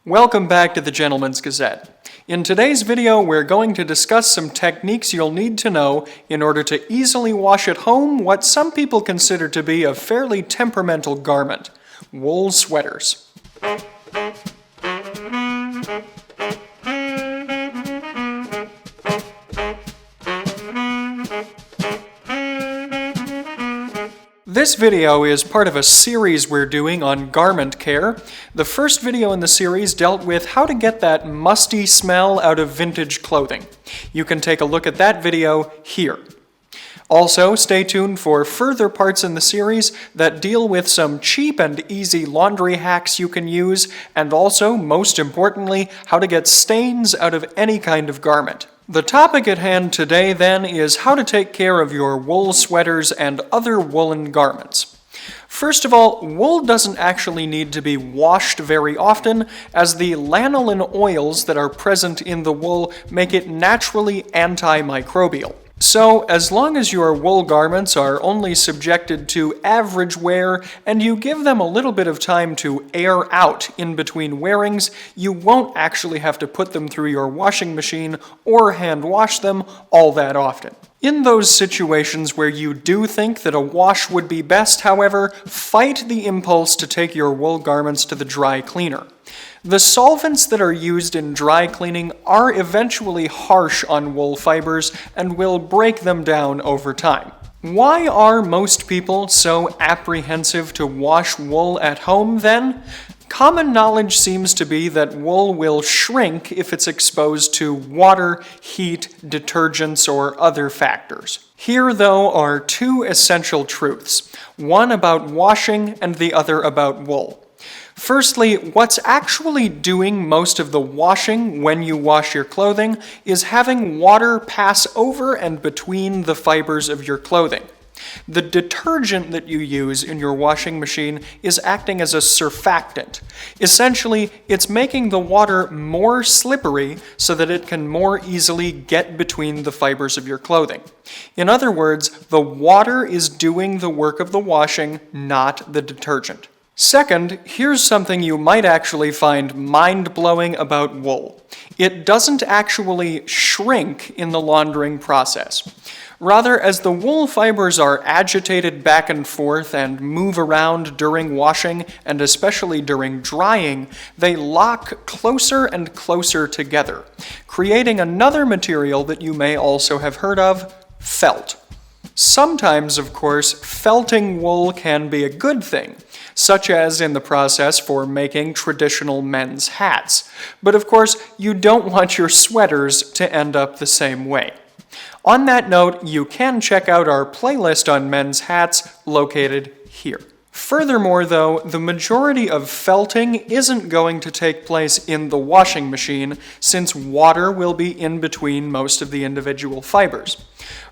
Welcome back to the Gentleman's Gazette. In today's video, we're going to discuss some techniques you'll need to know in order to easily wash at home what some people consider to be a fairly temperamental garment: wool sweaters. This video is part of a series we're doing on garment care. The first video in the series dealt with how to get that musty smell out of vintage clothing. You can take a look at that video here. Also, stay tuned for further parts in the series that deal with some cheap and easy laundry hacks you can use, and also, most importantly, how to get stains out of any kind of garment. The topic at hand today, then, is how to take care of your wool sweaters and other woolen garments. First of all, wool doesn't actually need to be washed very often, as the lanolin oils that are present in the wool make it naturally anti-microbial. So, as long as your wool garments are only subjected to average wear and you give them a little bit of time to air out in between wearings, you won't actually have to put them through your washing machine or hand wash them all that often. In those situations where you do think that a wash would be best, however, fight the impulse to take your wool garments to the dry cleaner. The solvents that are used in dry cleaning are eventually harsh on wool fibers and will break them down over time. Why are most people so apprehensive to wash wool at home then? Common knowledge seems to be that wool will shrink if it's exposed to water, heat, detergents, or other factors. Here, though, are two essential truths, one about washing and the other about wool. Firstly, what's actually doing most of the washing when you wash your clothing is having water pass over and between the fibers of your clothing. The detergent that you use in your washing machine is acting as a surfactant. Essentially, it's making the water more slippery so that it can more easily get between the fibers of your clothing. In other words, the water is doing the work of the washing, not the detergent. Second, here's something you might actually find mind-blowing about wool. It doesn't actually shrink in the laundering process. Rather, as the wool fibers are agitated back and forth and move around during washing, and especially during drying, they lock closer and closer together, creating another material that you may also have heard of: felt. Sometimes, of course, felting wool can be a good thing, such as in the process for making traditional men's hats. But of course, you don't want your sweaters to end up the same way. On that note, you can check out our playlist on men's hats located here. Furthermore, though, the majority of felting isn't going to take place in the washing machine, since water will be in between most of the individual fibers.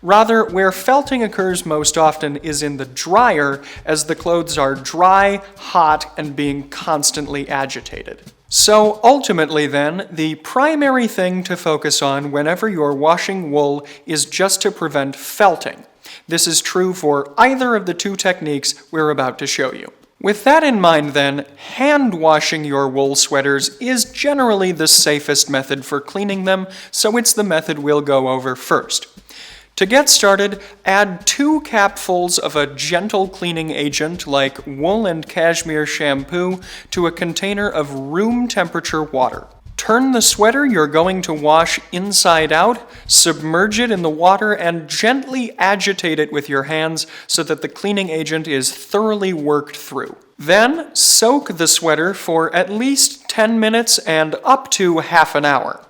Rather, where felting occurs most often is in the dryer, as the clothes are dry, hot, and being constantly agitated. So ultimately then, the primary thing to focus on whenever you're washing wool is just to prevent felting. This is true for either of the two techniques we're about to show you. With that in mind then, hand washing your wool sweaters is generally the safest method for cleaning them, so it's the method we'll go over first. To get started, add 2 capfuls of a gentle cleaning agent like wool and cashmere shampoo to a container of room temperature water. Turn the sweater you're going to wash inside out, submerge it in the water, and gently agitate it with your hands so that the cleaning agent is thoroughly worked through. Then, soak the sweater for at least 10 minutes and up to half an hour.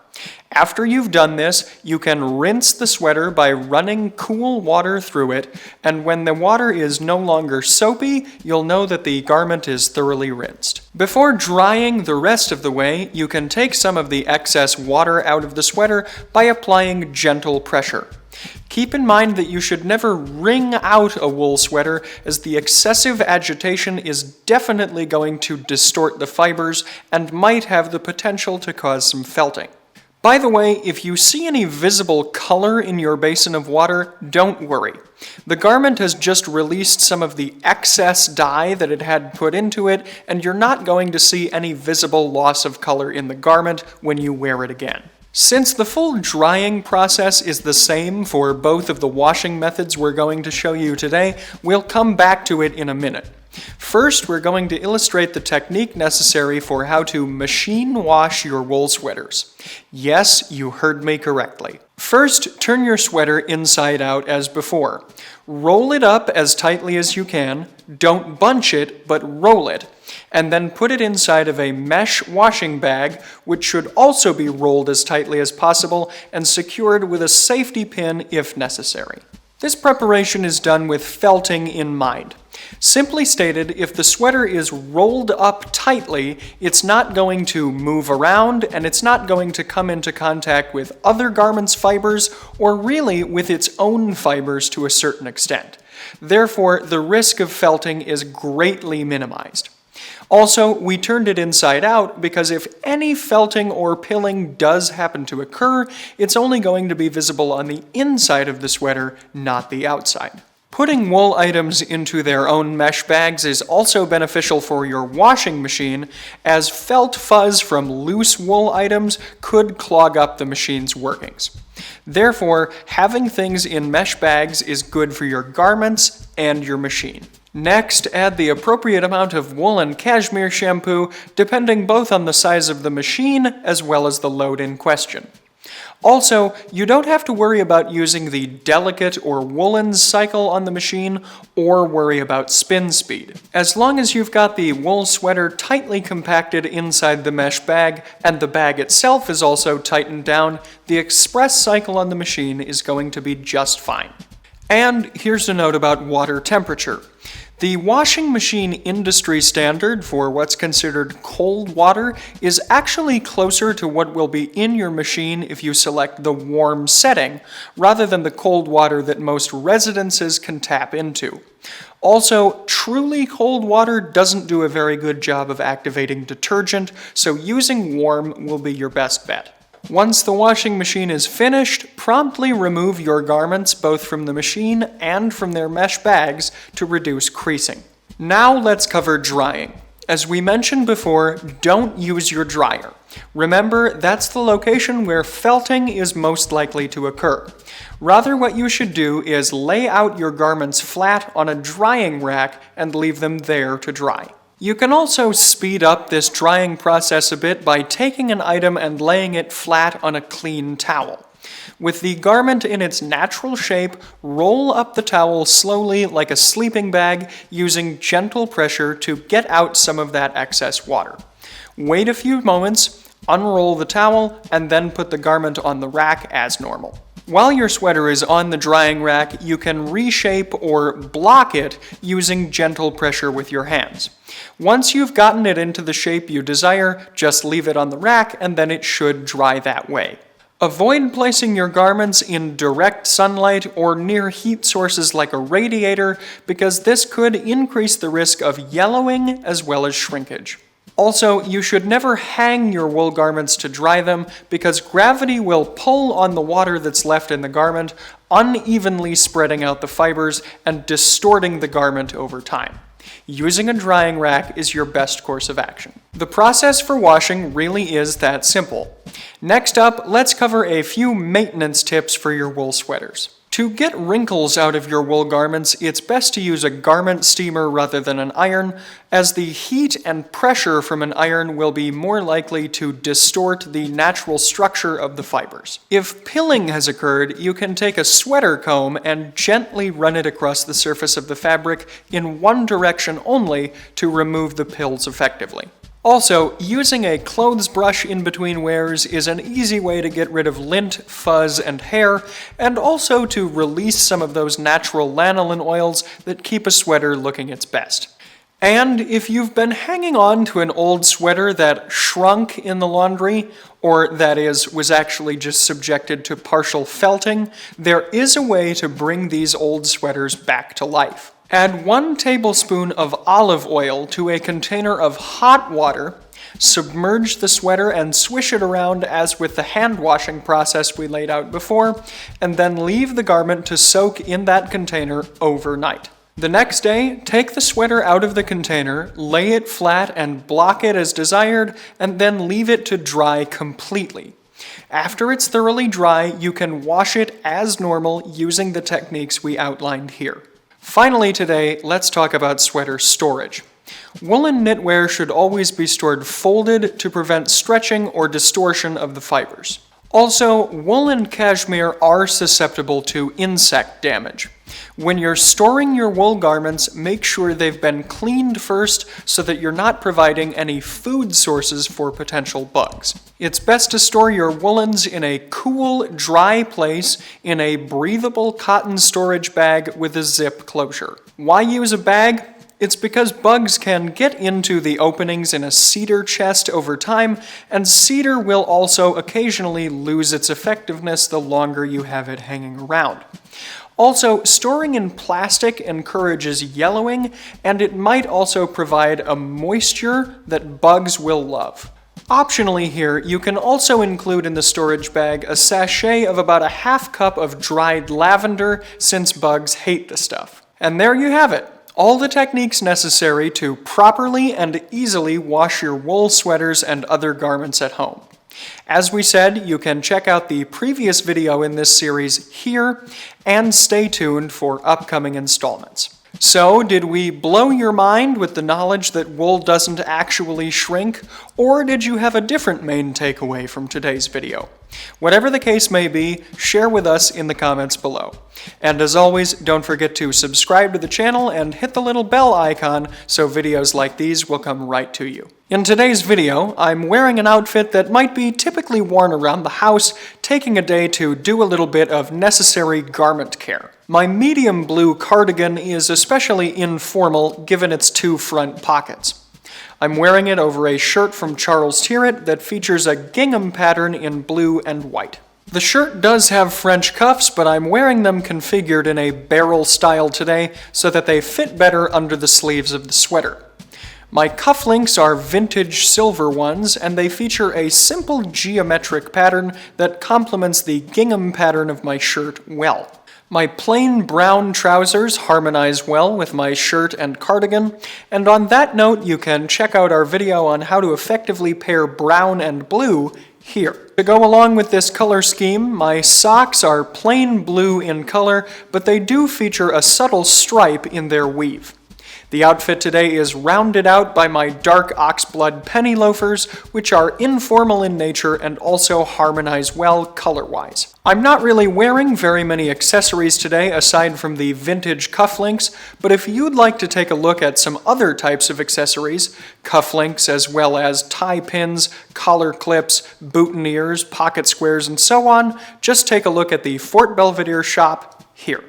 After you've done this, you can rinse the sweater by running cool water through it, and when the water is no longer soapy, you'll know that the garment is thoroughly rinsed. Before drying the rest of the way, you can take some of the excess water out of the sweater by applying gentle pressure. Keep in mind that you should never wring out a wool sweater, as the excessive agitation is definitely going to distort the fibers and might have the potential to cause some felting. By the way, if you see any visible color in your basin of water, don't worry. The garment has just released some of the excess dye that it had put into it, and you're not going to see any visible loss of color in the garment when you wear it again. Since the full drying process is the same for both of the washing methods we're going to show you today, we'll come back to it in a minute. First, we're going to illustrate the technique necessary for how to machine wash your wool sweaters. Yes, you heard me correctly. First, turn your sweater inside out as before. Roll it up as tightly as you can. Don't bunch it, but roll it. And then put it inside of a mesh washing bag, which should also be rolled as tightly as possible and secured with a safety pin if necessary. This preparation is done with felting in mind. Simply stated, if the sweater is rolled up tightly, it's not going to move around and it's not going to come into contact with other garments' fibers or really with its own fibers to a certain extent. Therefore, the risk of felting is greatly minimized. Also, we turned it inside out because if any felting or pilling does happen to occur, it's only going to be visible on the inside of the sweater, not the outside. Putting wool items into their own mesh bags is also beneficial for your washing machine, as felt fuzz from loose wool items could clog up the machine's workings. Therefore, having things in mesh bags is good for your garments and your machine. Next, add the appropriate amount of wool and cashmere shampoo, depending both on the size of the machine as well as the load in question. Also, you don't have to worry about using the delicate or woolen cycle on the machine or worry about spin speed. As long as you've got the wool sweater tightly compacted inside the mesh bag and the bag itself is also tightened down, the express cycle on the machine is going to be just fine. And here's a note about water temperature. The washing machine industry standard for what's considered cold water is actually closer to what will be in your machine if you select the warm setting, rather than the cold water that most residences can tap into. Also, truly cold water doesn't do a very good job of activating detergent, so using warm will be your best bet. Once the washing machine is finished, promptly remove your garments both from the machine and from their mesh bags to reduce creasing. Now let's cover drying. As we mentioned before, don't use your dryer. Remember, that's the location where felting is most likely to occur. Rather, what you should do is lay out your garments flat on a drying rack and leave them there to dry. You can also speed up this drying process a bit by taking an item and laying it flat on a clean towel. With the garment in its natural shape, roll up the towel slowly like a sleeping bag using gentle pressure to get out some of that excess water. Wait a few moments, unroll the towel, and then put the garment on the rack as normal. While your sweater is on the drying rack, you can reshape or block it using gentle pressure with your hands. Once you've gotten it into the shape you desire, just leave it on the rack and then it should dry that way. Avoid placing your garments in direct sunlight or near heat sources like a radiator because this could increase the risk of yellowing as well as shrinkage. Also, you should never hang your wool garments to dry them because gravity will pull on the water that's left in the garment, unevenly spreading out the fibers and distorting the garment over time. Using a drying rack is your best course of action. The process for washing really is that simple. Next up, let's cover a few maintenance tips for your wool sweaters. To get wrinkles out of your wool garments, it's best to use a garment steamer rather than an iron, as the heat and pressure from an iron will be more likely to distort the natural structure of the fibers. If pilling has occurred, you can take a sweater comb and gently run it across the surface of the fabric in one direction only to remove the pills effectively. Also, using a clothes brush in between wears is an easy way to get rid of lint, fuzz, and hair, and also to release some of those natural lanolin oils that keep a sweater looking its best. And if you've been hanging on to an old sweater that shrunk in the laundry, or that is, was actually just subjected to partial felting, there is a way to bring these old sweaters back to life. Add 1 tablespoon of olive oil to a container of hot water, Submerge the sweater and swish it around as with the hand washing process we laid out before, and then leave the garment to soak in that container overnight. The next day, take the sweater out of the container, lay it flat and block it as desired, and then leave it to dry completely. After it's thoroughly dry, you can wash it as normal using the techniques we outlined here. Finally today, let's talk about sweater storage. Woolen knitwear should always be stored folded to prevent stretching or distortion of the fibers. Also, wool and cashmere are susceptible to insect damage. When you're storing your wool garments, make sure they've been cleaned first so that you're not providing any food sources for potential bugs. It's best to store your woolens in a cool, dry place in a breathable cotton storage bag with a zip closure. Why use a bag? It's because bugs can get into the openings in a cedar chest over time, and cedar will also occasionally lose its effectiveness the longer you have it hanging around. Also, storing in plastic encourages yellowing, and it might also provide a moisture that bugs will love. Optionally here, you can also include in the storage bag a sachet of about a half cup of dried lavender, since bugs hate the stuff. And there you have it. All the techniques necessary to properly and easily wash your wool sweaters and other garments at home. As we said, you can check out the previous video in this series here, and stay tuned for upcoming installments. So, did we blow your mind with the knowledge that wool doesn't actually shrink, or did you have a different main takeaway from today's video? Whatever the case may be, share with us in the comments below. And as always, don't forget to subscribe to the channel and hit the little bell icon so videos like these will come right to you. In today's video, I'm wearing an outfit that might be typically worn around the house, taking a day to do a little bit of necessary garment care. My medium blue cardigan is especially informal given its two front pockets. I'm wearing it over a shirt from Charles Tyrwhitt that features a gingham pattern in blue and white. The shirt does have French cuffs, but I'm wearing them configured in a barrel style today so that they fit better under the sleeves of the sweater. My cufflinks are vintage silver ones, and they feature a simple geometric pattern that complements the gingham pattern of my shirt well. My plain brown trousers harmonize well with my shirt and cardigan, and on that note, you can check out our video on how to effectively pair brown and blue here. To go along with this color scheme, my socks are plain blue in color, but they do feature a subtle stripe in their weave. The outfit today is rounded out by my dark oxblood penny loafers, which are informal in nature and also harmonize well color-wise. I'm not really wearing very many accessories today aside from the vintage cufflinks, but if you'd like to take a look at some other types of accessories, cufflinks as well as tie pins, collar clips, boutonnieres, pocket squares, and so on, just take a look at the Fort Belvedere shop here.